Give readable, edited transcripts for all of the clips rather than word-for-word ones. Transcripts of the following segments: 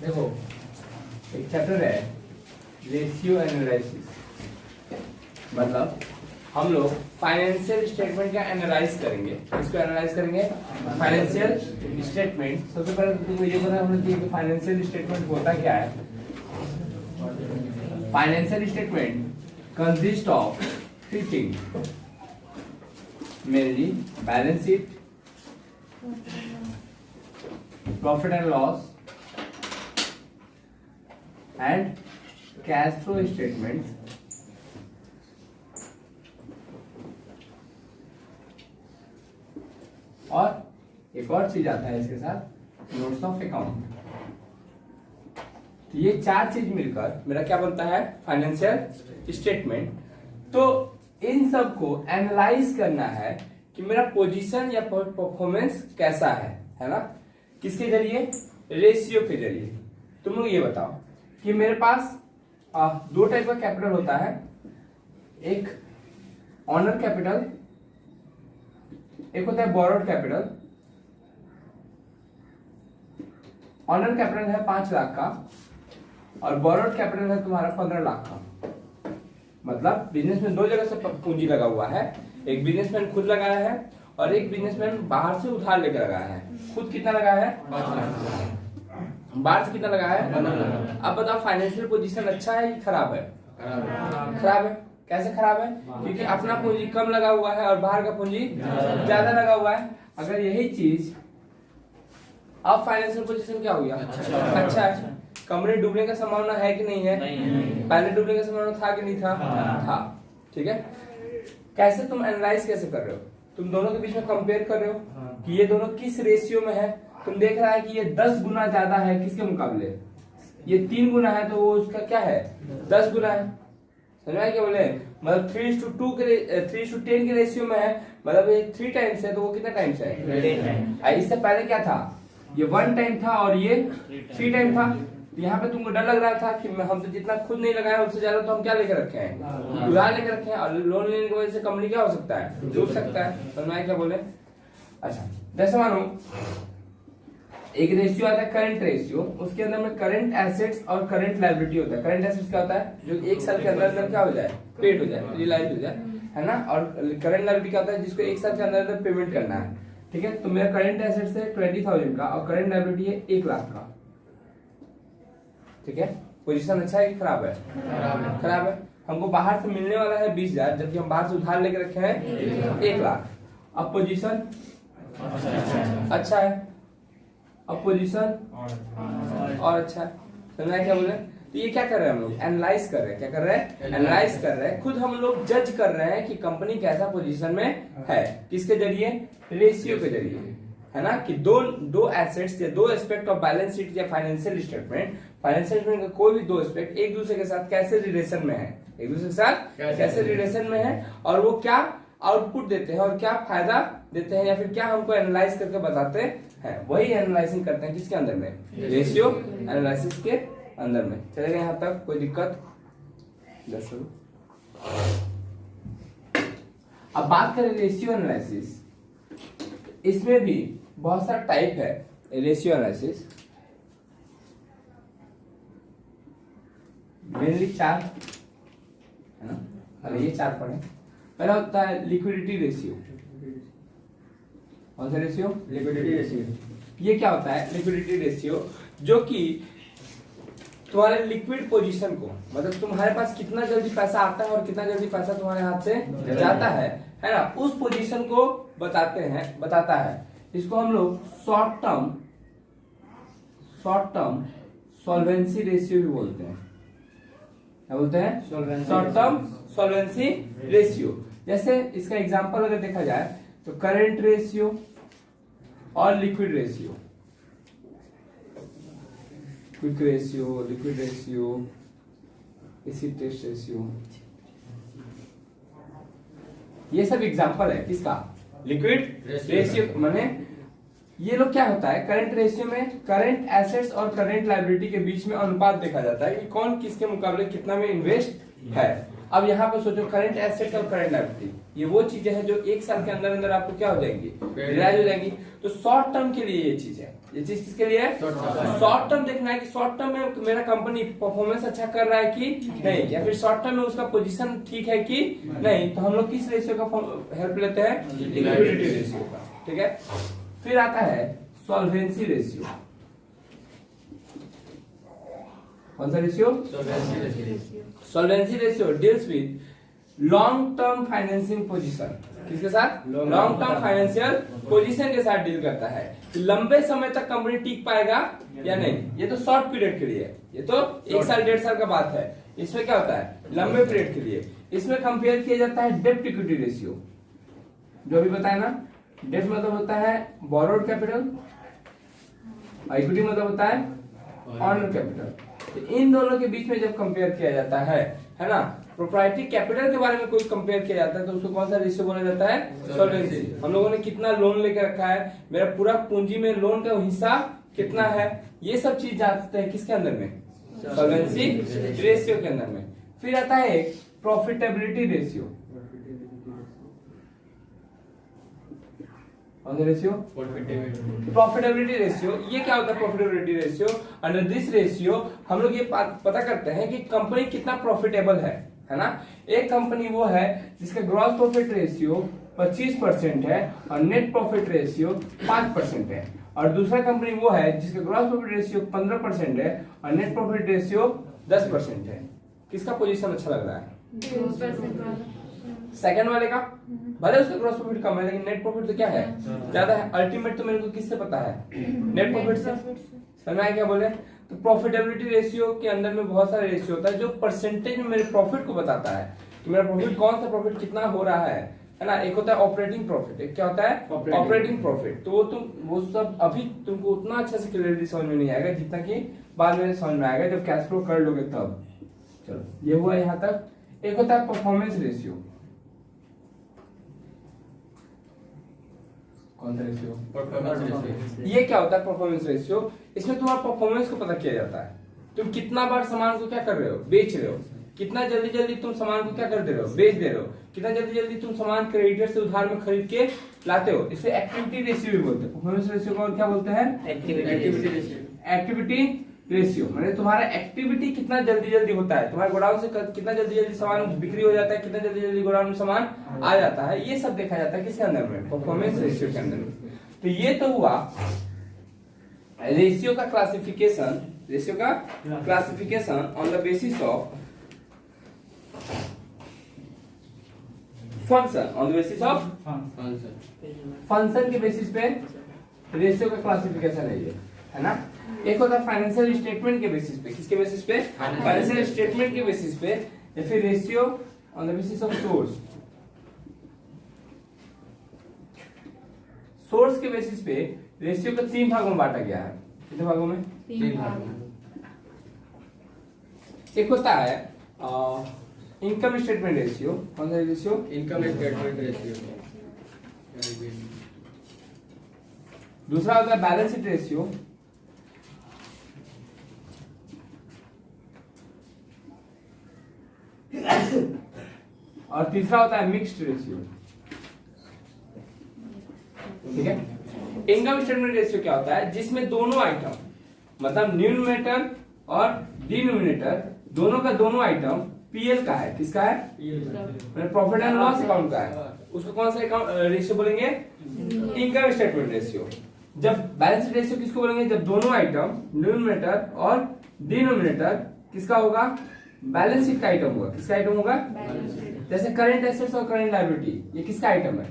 देखो एक चैप्टर है रेशियो एनालिसिस, मतलब हम लोग फाइनेंशियल स्टेटमेंट का एनालाइज करेंगे। इसको एनालाइज करेंगे फाइनेंशियल स्टेटमेंट। सबसे पहले तुमको ये पता होना चाहिए कि फाइनेंशियल स्टेटमेंट होता क्या है। Financial statement consist of three things, mainly balance sheet, profit and loss and cash flow statements, और एक और चीज आता है इसके साथ, नोट्स ऑफ अकाउंट। तो ये चार चीज मिलकर मेरा क्या बनता है, फाइनेंशियल स्टेटमेंट। तो इन सब को एनालाइज करना है कि मेरा पोजीशन या परफॉर्मेंस कैसा है ना। किसके जरिए, रेशियो के जरिए। तुम लोग ये बताओ कि मेरे पास दो टाइप का कैपिटल होता है, एक ऑनर कैपिटल, एक होता है बोरोड कैपिटल। ऑनर कैपिटल है 5 लाख का और बोरोड कैपिटल है तुम्हारा 15 लाख का। मतलब बिजनेस में दो जगह से पूंजी लगा हुआ है, एक बिजनेसमैन खुद लगाया है और एक बिजनेसमैन बाहर से उधार लेकर लगाया है। खुद कितना लगाया है, 5 लाख। बाहर से कितना लगाया है। अब बताओ फाइनेंशियल पोजीशन अच्छा है कि खराब है। खराब है। कैसे खराब है, क्योंकि अपना पूंजी कम लगा हुआ है और बाहर का पूंजी ज्यादा लगा हुआ है। अगर यही चीज अब फाइनेंशियल पोजीशन क्या हो गया, अच्छा है। कंपनी डूबने का संभावना है कि नहीं है, पहले डूबने का संभावना था कि नहीं था, था। ठीक है। कैसे तुम एनालाइज कैसे कर रहे हो, तुम दोनों के बीच में कंपेयर कर रहे हो कि ये दोनों किस रेशियो में है। तुम देख रहा है कि ये 10 गुना ज्यादा है किसके मुकाबले, ये 3 गुना है तो वो उसका क्या है, 10 गुना है। समझ में क्या बोले, मतलब 3:2 के 3:10 के रेशियो में है, मतलब ये 3 टाइम्स है तो वो कितना टाइम्स है। इससे पहले क्या था, ये 1 टाइम था और ये 3 टाइम था। तो यहाँ पे तुमको डर लग रहा था कि हम तो जितना खुद नहीं लगाया उससे ज्यादा तो हम क्या लेकर रखे हैं, उधार लेकर रखे हैं, और लोन लेने की वजह से कंपनी क्या हो सकता है, डूब सकता है। समझ में क्या बोले। अच्छा जैसे मानो एक रेशियो आता है करंट रेशियो, उसके अंदर में करंट एसेट्स और करंट लायबिलिटी होता है। करंट एसेट्स क्या होता है, जो 1 साल के अंदर अंदर क्या हो जाए, पेड हो जाए, रियलाइज हो जाए, है ना। और करंट लायबिलिटी क्या होता है, जिसको 1 साल के अंदर अंदर पेमेंट करना है। ठीक है। तो मेरा करंट एसेट्स है 20,000 का और करंट लायबिलिटी है 1 लाख का। ठीक है। पोजीशन अच्छा है कि खराब है, खराब है। हमको बाहर से मिलने वाला है 20,000, जबकि हम बाहर से उधार लेकर रखे हैं 1 लाख। अब पोजीशन अच्छा है, अब पोजीशन और अच्छा है। समझ में क्या बोले। तो ये क्या कर रहे हैं हम लोग, एनालाइज कर रहे हैं। क्या कर रहे हैं, एनालाइज कर रहे हैं। खुद हम लोग जज कर रहे हैं कि कंपनी कैसा पोजीशन में है, किसके जरिए, रेशियो के जरिए, है ना। कि दो एसेट्स या दो एस्पेक्ट ऑफ बैलेंस शीट या फाइनेंशियल स्टेटमेंट का कोई भी दो एस्पेक्ट एक दूसरे के साथ कैसे रिलेशन में है, एक दूसरे के साथ कैसे रिलेशन में है, और वो क्या आउटपुट देते हैं और क्या फायदा देते हैं, या फिर क्या हमको एनालाइज करके बताते हैं। वही एनालाइजिंग करते हैं किसके अंदर में, रेशियो एनालिसिस के अंदर में। चलेगा यहाँ तक, कोई दिक्कत। अब बात करें रेशियो एनालिसिस, इसमें भी बहुत सारा टाइप है रेशियो एनालिसिस। मेनली 4 है ना। अरे ये 4 पढ़े। पहला होता है लिक्विडिटी रेशियो। कौन सा रेशियो, लिक्विडिटी रेशियो। ये क्या होता है, लिक्विडिटी रेशियो, जो कि तुम्हारे लिक्विड पोजीशन को, मतलब तुम्हारे पास कितना जल्दी पैसा आता है और कितना जल्दी पैसा तुम्हारे हाथ से जाता है ना, उस पोजीशन को बताता है। इसको हम लोग शॉर्ट टर्म सॉल्वेंसी रेशियो भी बोलते हैं। क्या बोलते हैं, शॉर्ट टर्म सॉल्वेंसी रेशियो। जैसे इसका एग्जांपल अगर देखा जाए तो करंट रेशियो और liquid ratio, quick ratio, liquid ratio, acid test ratio, ये सब एग्जांपल है किसका, लिक्विड रेशियो। माने ये लोग क्या होता है, करंट रेशियो में करंट एसेट्स और करंट लायबिलिटी के बीच में अनुपात देखा जाता है कि कौन किसके मुकाबले कितना में इन्वेस्ट है। अब यहाँ पे सोचो करंट एसेट्स और करंट लायबिलिटी, ये वो चीजें हैं जो 1 साल के अंदर अंदर आपको क्या हो जाएंगी, रियलाइज हो जाएंगी। तो शॉर्ट टर्म के लिए ये चीज है, ये चीज किसके लिए है? शॉर्ट टर्म देखना है कि शॉर्ट टर्म में मेरा कंपनी परफॉर्मेंस अच्छा कर रहा है कि नहीं, या फिर शॉर्ट टर्म में उसका पोजीशन ठीक है कि नहीं। तो हम लोग किस रेशियो का हेल्प लेते हैं? लिक्विडिटी रेशियो का। ठीक है, फिर आता है सॉल्वेंसी रेशियो। कौन सा ratio? Solvency ratio deals with long term financing position. किसके साथ? लॉन्ग टर्म फाइनेंशियल पोजीशन के साथ डील करता है कि लंबे समय तक कंपनी टिक पाएगा या नहीं। ये तो शॉर्ट पीरियड के लिए है, ये तो 1 साल 1.5 साल का बात है। इसमें क्या होता है? लंबे पीरियड के लिए। इसमें कंपेयर किया जाता है डेब्ट इक्विटी रेशियो, जो भी बताया ना। डेब्ट मतलब होता है बोरोड कैपिटल, इक्विटी मतलब होता है ऑनर कैपिटल। तो इन दोनों के बीच में जब कंपेयर किया जाता है ना, प्रोप्राइटरी कैपिटल के बारे में कोई कंपेयर किया जाता है तो उसको कौन सा रेशियो बोला जाता है? सॉल्वेंसी। हम लोगों ने कितना लोन लेकर रखा है, मेरा पूरा पूंजी में लोन का हिस्सा कितना है, ये सब चीज जानते हैं किसके अंदर में? सॉल्वेंसी रेशियो के अंदर में। फिर आता है एक profitability ratio. Ratio profitability ratio, ये क्या होता है? Profitability ratio, under this ratio हम लोग ये पता करते हैं कि कंपनी कितना प्रॉफिटेबल है ना। एक कंपनी वो है जिसका ग्रॉस प्रॉफिट रेशियो 25% है और नेट प्रॉफिट रेशियो 5% है, और दूसरा कंपनी वो है जिसका ग्रॉस प्रॉफिट रेशियो 15% है और नेट प्रॉफिट रेशियो 10% है। किसका पोजीशन अच्छा लग रहा है? सेकंड वाले का। भले उसका ग्रॉस प्रॉफिट कम है लेकिन नेट प्रॉफिट तो क्या है? ज्यादा है। अल्टीमेट तो मेरे को किससे पता है? नेट प्रॉफिट से। समझ में आया क्या बोले? तो प्रॉफिटेबिलिटी रेशियो के अंदर में बहुत सारे रेशियो होता है जो परसेंटेज में मेरे प्रॉफिट को बताता है कि मेरा प्रॉफिट कौन सा प्रॉफिट कितना हो रहा है ना। एक होता है ऑपरेटिंग प्रॉफिट, एक क्या होता है? Operating profit. तो वो सब अभी तुमको उतना अच्छा से क्लियरली समझ में नहीं आएगा जितना कि बाद में समझ में आएगा जब कैश फ्लो कर लोगे तब। चलो, ये हुआ यहाँ तक। एक होता है परफॉर्मेंस रेशियो। कौन सा रेशियो? Performance ratio. ये क्या होता है परफॉर्मेंस रेशियो? इसमें तुम्हारा परफॉर्मेंस को पता किया जाता है। तुम कितना बार सामान को क्या कर रहे हो? बेच रहे हो। कितना जल्दी जल्दी तुम सामान को क्या कर दे रहे हो? बेच दे रहे हो। कितना जल्दी जल्दी तुम सामान क्रेडिटर से उधार में खरीद के लाते हो। इसे एक्टिविटी रेशियो भी बोलते हैं। परफॉर्मेंस रेशियो को और क्या बोलते हैं? Activity ratio. एक्टिविटी रेशियो माने तुम्हारा एक्टिविटी कितना जल्दी जल्दी होता है, तुम्हारे गोडाउन से कितना जल्दी जल्दी सामान बिक्री हो जाता है, कितना जल्दी जल्दी गोडाउन में सामान आ जाता है। ये सब देखा जाता है किसके अंदर में? परफॉर्मेंस रेशियो के अंदर में। तो ये तो हुआ रेशियो का क्लासिफिकेशन। रेशियो का classification on the basis of function. On the basis of function के बेसिस पे रेशियो का क्लासिफिकेशन है ये, है ना। एक होता है फाइनेंशियल स्टेटमेंट के बेसिस पे। किसके बेसिस पे? फाइनेंशियल स्टेटमेंट के बेसिस पे, या फिर ratio on the basis of source. Source के बेसिस पे रेशियो को 3 भागों में बांटा गया है। कितने भागों में? 3 भागों में। एक होता है इनकम स्टेटमेंट रेशियो। कौन सा रेशियो? Income statement ratio. दूसरा होता है बैलेंस शीट रेशियो। और तीसरा होता है मिक्स्ड रेशियो। ठीक है। इनकम स्टेटमेंट रेशियो क्या होता है? जिसमें दोनों आइटम मतलब न्यूमरेटर और डिनोमिनेटर दोनों का दोनों आइटम पीएल का है। किसका है? प्रॉफिट एंड लॉस अकाउंट का है। उसको कौन सा अकाउंट रेशियो बोलेंगे? Income statement ratio. जब बैलेंस शीट रेशियो किसको बोलेंगे? जब दोनों आइटम न्यूमरेटर और डिनोमिनेटर किसका होगा? बैलेंस शीट का आइटम होगा। किसका आइटम होगा? जैसे करंट एसेट्स और करंट लायबिलिटी, ये किसका आइटम है?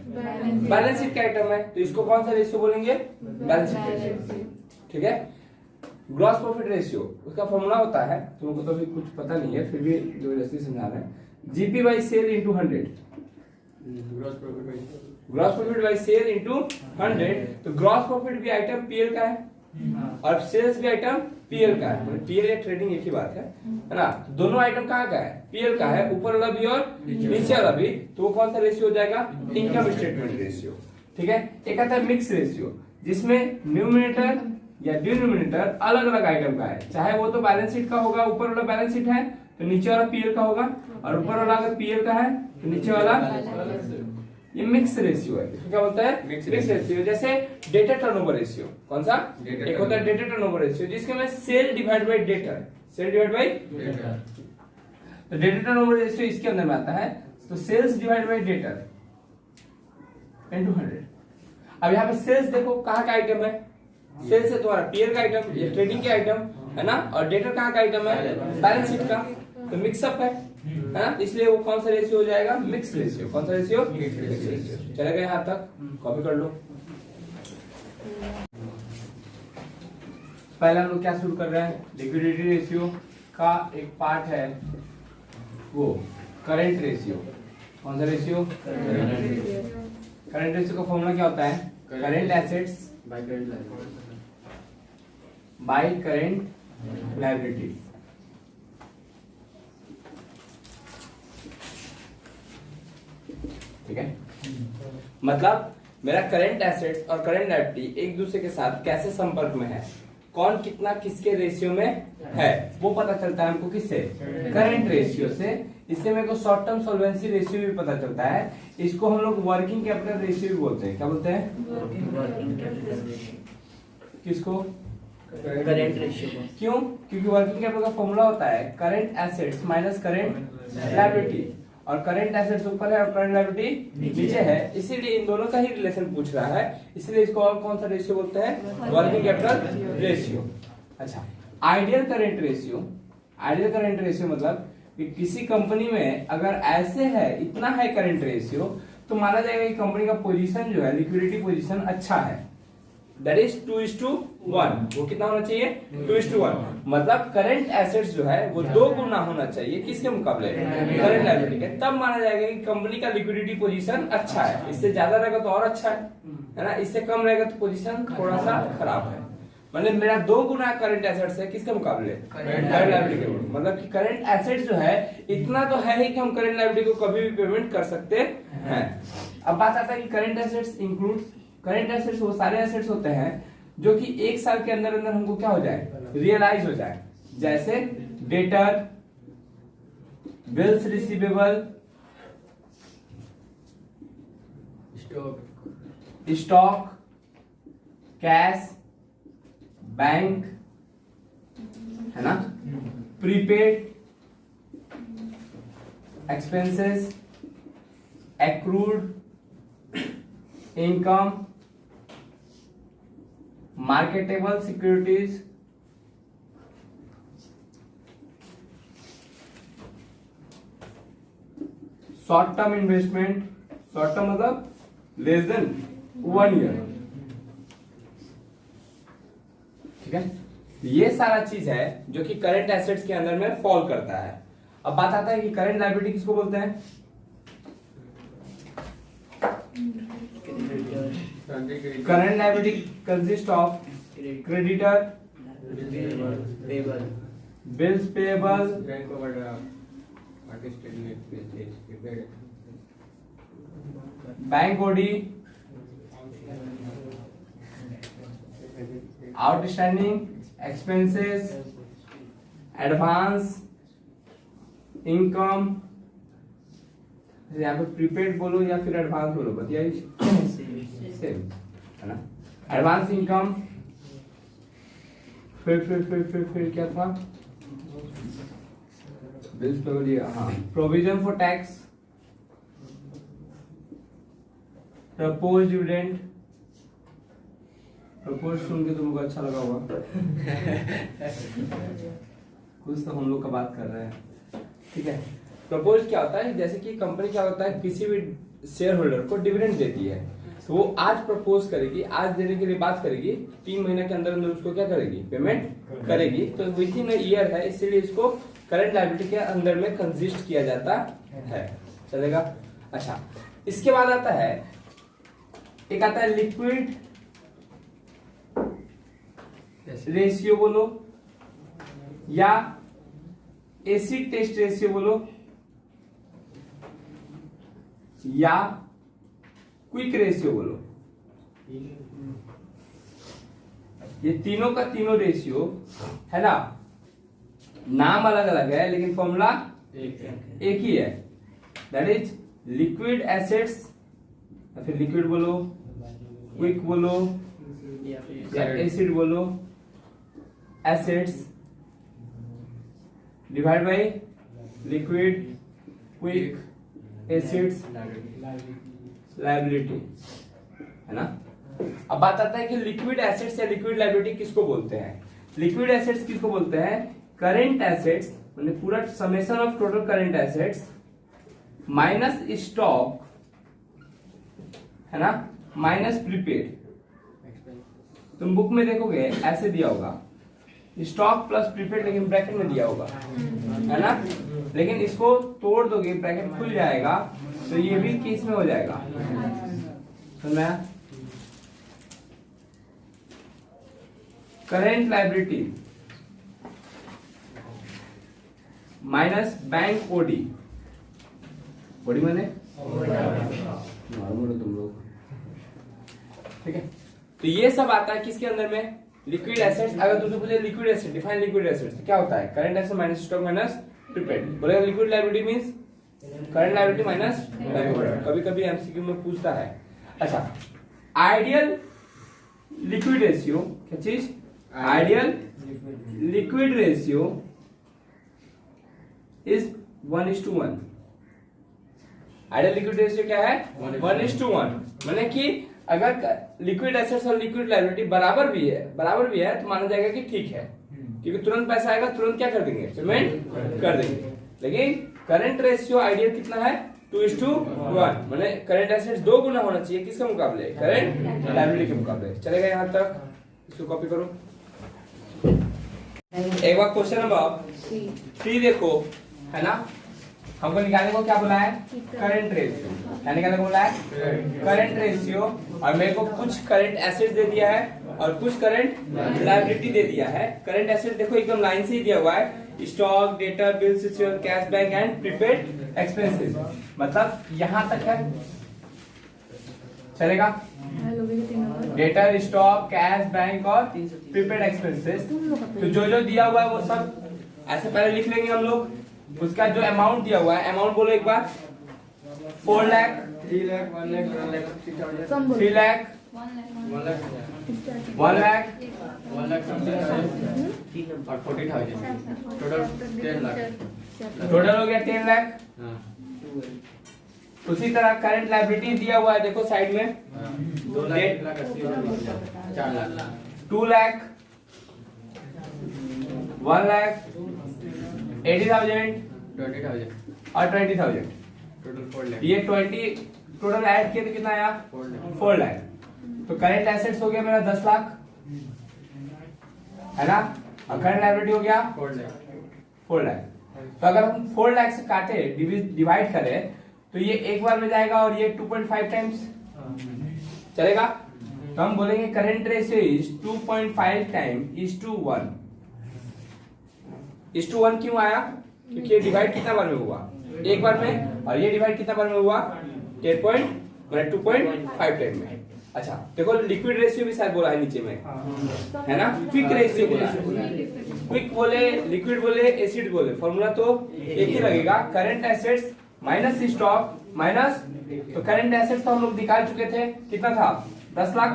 बैलेंस शीट का आइटम है। तो इसको कौन सा रेशियो बोलेंगे? Balance sheet ratio. ठीक है। ग्रॉस प्रॉफिट रेशियो, उसका फॉर्मूला होता है, तुमको तो अभी कुछ पता नहीं है, फिर भी जो रेशियो समझा रहे हैं, GP by sale into 100। Gross profit by sale into 100। तो ग्रॉस प्रॉफिट भी आइटम पीएल का है और सेल्स भी आइटम पीएल का है। पीएल या ट्रेडिंग एक ही बात है ना। दोनों आइटम कहाँ का है? पीएल का है। ऊपर वाला भी और नीचे वाला भी। तो वो कौन सा रेशियो हो जाएगा? Income statement ratio. ठीक है। एक आता है मिक्स रेशियो, जिसमें न्यूमरेटर या डिनोमिनेटर अलग अलग आइटम का है। चाहे वो तो बैलेंस शीट का होगा, ऊपर वाला बैलेंस शीट है तो नीचे वाला पीएल का होगा, और ऊपर वाला अगर पीएल का है तो नीचे वाला। ये मिक्स रेशियो है। इसको क्या बोलते हैं? Mix ratio. जैसे डेटा टर्नओवर रेशियो, कौन सा? एक होता है डेटा टर्नओवर रेशियो जिसके में sale divide by debtor, sale divide by debtor. तो डेटा टर्नओवर रेशियो इसके अंदर में आता है। तो sales divide by debtor into 100। अब यहाँ पे सेल्स देखो कहाँ का आइटम है? सेल्स है तुम्हारा पीएल का आइटम, ये ट्रेडिंग के आइटम है ना, और डेटर कहाँ का आइटम है? बैलेंस शीट का। तो मिक्सअप है ना, इसलिए वो कौन सा रेशियो हो जाएगा? Mix ratio. कौन सा रेशियो? Mix ratio. चलेगा यहाँ तक? कॉपी कर लो। पहले हम लोग क्या शुरू कर रहे हैं? लिक्विडिटी रेशियो का एक पार्ट है वो करंट रेशियो। कौन सा रेशियो? करंट रेशियो का फॉर्मूला क्या होता है? Current assets by current liability. ठीक है, मतलब मेरा करंट एसेट्स और करंट लायबिलिटी एक दूसरे के साथ कैसे संपर्क में है, कौन कितना किसके रेशियो में है, वो पता चलता है हमको किससे? करंट रेशियो से। इससे मेरे को शॉर्ट टर्म सॉल्वेंसी रेशियो भी पता चलता है। इसको हम लोग वर्किंग कैपिटल रेशियो भी बोलते हैं। क्या बोलते हैं? किसको? करंट रेशियो को। क्यों? क्योंकि वर्किंग कैपिटल का फॉर्मूला होता है current assets minus current liability, और करंट एसेट्स ऊपर है और करंट लायबिलिटी नीचे है, इसीलिए इन दोनों का ही रिलेशन पूछ रहा है। इसलिए इसको और कौन सा रेशियो बोलते हैं? Working capital ratio. अच्छा, ideal current ratio. Ideal current ratio मतलब कि किसी कंपनी में अगर ऐसे है, इतना है करंट रेशियो, तो माना जाएगा कि कंपनी का पोजीशन जो है, लिक्विडिटी पोजीशन अच्छा है। That is 2:1। वो कितना होना चाहिए? 2:1। मतलब करंट एसेट्स जो है वो 2 गुना होना चाहिए किसके मुकाबले? करंट लायबिलिटी के। तब माना जाएगा कि कंपनी का लिक्विडिटी पोजीशन अच्छा है। इससे ज्यादा रहेगा तो और अच्छा है ना, इससे कम रहेगा तो पोजीशन थोड़ा सा खराब है। मतलब मेरा 2 गुना करंट एसेट्स है किसके मुकाबले? करंट लायबिलिटी के। मतलब कि करंट एसेट्स जो है इतना तो है ही कि हम करंट लायबिलिटी को कभी भी पेमेंट कर सकते हैं। अब बात आता है कि current assets include, current assets वो सारे एसेट्स होते हैं जो कि 1 साल के अंदर अंदर हमको क्या हो जाए? रियलाइज हो जाए। जैसे debtor, bills receivable, stock, cash, bank, है ना, prepaid, expenses, accrued income, marketable securities, short term investment. Short term मतलब लेस देन 1 ईयर। ठीक है, ये सारा चीज है जो कि करंट एसेट्स के अंदर में फॉल करता है। अब बात आता है कि करंट लायबिलिटी किसको बोलते हैं? Current liability consist of creditor, bills payable, bank OD, outstanding expenses, advance, income. यहाँ पे प्रीपेड बोलो या फिर एडवांस बोलो, बताइए। सेम है ना। एडवांस इनकम, फिर क्या था? बिल्स पेबल, हाँ, provision for tax, propose dividend. Propose सुन के तुमको अच्छा लगा होगा। कुछ तो हम लोग का बात कर रहे हैं। ठीक है, प्रपोज क्या होता है? जैसे कि कंपनी क्या होता है, किसी भी शेयर होल्डर को डिविडेंड देती है, तो वो आज प्रपोज करेगी, आज देने के लिए बात करेगी, 3 महीने के अंदर अंदर उसको क्या करेगी? पेमेंट करेगी। तो विद इन ईयर है, इसीलिए इसको करंट लायबिलिटी के अंदर में कंसिस्ट किया जाता है। चलेगा? अच्छा, इसके बाद आता है, एक आता है लिक्विड रेशियो बोलो, या एसिड टेस्ट रेशियो बोलो, या क्विक रेशियो बोलो। ये तीनों का तीनों रेशियो है ना, नाम अलग अलग है लेकिन फॉर्मूला एक ही है। दैट इज लिक्विड एसेट्स या फिर लिक्विड बोलो, क्विक बोलो या एसिड बोलो, acids divide by liquid, quick, acids, liability, है ना। अब बात आता है कि लिक्विड एसेट्स या लिक्विड लायबिलिटी किसको बोलते हैं। लिक्विड एसेट्स किसको बोलते हैं? करंट एसेट्स, मतलब पूरा summation of total current assets minus stock, है ना, माइनस प्रीपेड। तुम बुक में देखोगे ऐसे दिया होगा स्टॉक प्लस प्रीपेड, लेकिन ब्रैकेट में दिया होगा, है ना। लेकिन इसको तोड़ दोगे ब्रैकेट खुल जाएगा, तो ये भी किस में हो जाएगा, समझ में आया? Current liability minus bank OD, OD माने नॉर्मल तुम लोग, ठीक है। तो ये सब आता है किसके अंदर में? Liquid assets. अगर तुमसे पूछे liquid asset, define liquid assets, तो क्या होता है? Current asset minus stock minus prepaid. बोलेगा liquid liability means current liability minus prepaid. कभी कभी एमसीक्यू में पूछता है। अच्छा, आइडियल लिक्विड रेशियो, क्या चीज? Ideal liquid ratio is 1:1। Ideal liquid ratio क्या है? 1:1। माने कि अगर लिक्विड एसेट्स और लिक्विड लायबिलिटी बराबर भी है तो माना जाएगा कि ठीक है, क्योंकि तुरंत पैसा आएगा, तुरंत क्या कर देंगे? पेमेंट कर देंगे। लेकिन करंट रेशियो आइडियल कितना है? 2:1। माने करंट एसेट्स 2 गुना होना चाहिए किसके मुकाबले? करंट लायबिलिटी के मुकाबले। चलेगा यहाँ तक? इसको कॉपी करो। एक बार क्वेश्चन नंबर 3 देखो, है ना। हमको निकालने को क्या बोला है? Current ratio. क्या निकालने को बोला है? Current ratio. और मेरे को कुछ करंट एसेट दे दिया है और कुछ करंट लायबिलिटी दे दिया है। करंट एसेट देखो एकदम लाइन से ही दिया हुआ है, stock, data, bills, receivable, cash bank and prepaid expenses. मतलब यहां तक है, चलेगा। डेटा, स्टॉक, कैश बैंक और प्रीपेड एक्सपेंसेस। तो जो दिया हुआ है वो सब ऐसे पहले लिख लेंगे हम लोग। उसका जो अमाउंट दिया हुआ है, अमाउंट बोलो एक बार। 4 लाख, 3 लाख, 1 लाख, 1 लाख, 3 लाख, 1 लाख, 1 लाख और 40,000, टोटल 10 लाख। टोटल हो गया 10 लाख। उसी तरह करंट लायबिलिटी दिया हुआ है, देखो साइड में 2 लाख 4 लाख, 2 लाख, 1 लाख, 80,000, 20,000 और 20,000, टोटल 4 लाख। ये 20 टोटल ऐड किए तो कितना आया? 4 लाख। तो करंट एसेट्स हो गया मेरा 10 लाख, है ना, और करंट लायबिलिटी हो गया 4 लाख। तो अगर हम 4 लाख से काटे, डिवाइड करें, तो ये एक बार में जाएगा और ये 2.5 टाइम्स चलेगा। तो हम बोलेंगे करंट रेशियो इज 2.5 टाइम (1). 1:1 क्यों आया? क्योंकि ये डिवाइड कितना बार में हुआ? एक बार में, और ये डिवाइड कितना बार में हुआ? 2.5 टाइम में। अच्छा देखो, लिक्विड रेशियो भी शायद बोला है नीचे में, है ना। क्विक रेशियो बोला है। क्विक बोले, लिक्विड बोले, एसिड बोले, फॉर्मूला तो एक ही लगेगा। Current assets minus stock minus, तो करंट एसेट्स तो हम लोग निकाल चुके थे, कितना था? 10 लाख,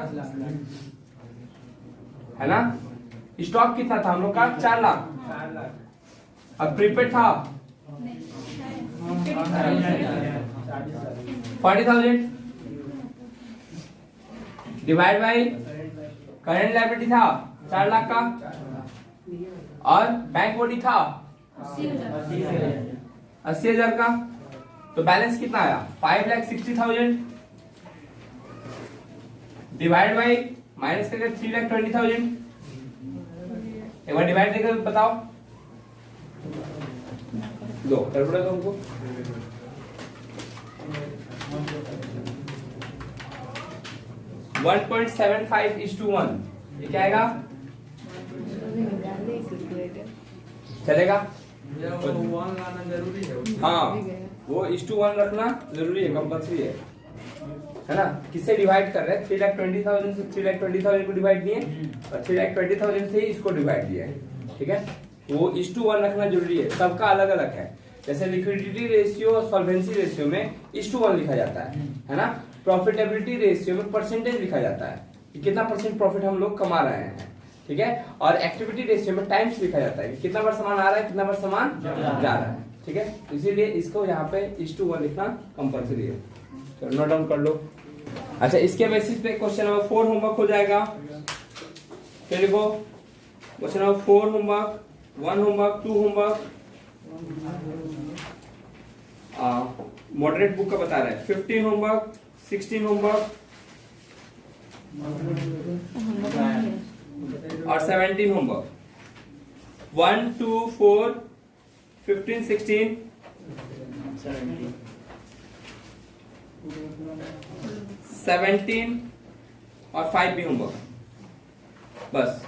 है ना। स्टॉक कितना था हम लोग का? 4 लाख। अब प्रीपेड था 40,000 डिवाइड बाई करंट लायबिलिटी था 4 लाख का, और बैंक ओडी था 80,000 का। तो बैलेंस कितना आया? 5,60,000 डिवाइड बाई माइनस करके 3,20,000। एक बार डिवाइड देकर बताओ, दो कैलकुलेटर दो हमको। (1.75:1) ये क्या आएगा? चलेगा? वन लाना जरूरी है। हाँ, वो 1:1 रखना जरूरी है, कंपल्सरी है ना। किससे डिवाइड कर रहे हैं? 3,20,000 से 3,20,000 को डिवाइड दिए और 3,20,000 से ही इसको डिवाइड दिया है, ठीक है। वो 1:1 रखना जरूरी है, सबका अलग अलग है। जैसे लिक्विडिटी रेशियो और सॉल्वेंसी रेशियो में 1:1 लिखा जाता है ना। प्रॉफिटेबिलिटी रेशियो में परसेंटेज लिखा जाता है कि कितना परसेंट प्रॉफिट हम लोग कमा रहे हैं, ठीक है। और एक्टिविटी रेशियो में टाइम्स लिखा जाता है कि कितना बार सामान आ रहा है, कितना बार सामान जा रहा है, ठीक है। इसीलिए इसको यहाँ पे 1:1 लिखना कंपल्सरी है, तो नोट डाउन कर लो। अच्छा, इसके बेसिस पे क्वेश्चन नंबर 4 होमवर्क हो जाएगा। फिर देखो question number 4 homework, 1 homework, 2 homework, moderate book का बता रहे हैं, 15 होमवर्क, 16 होमवर्क और 17 होमवर्क। 1, 2, 4, 15, 16, 17 और 5 भी होमवर्क, बस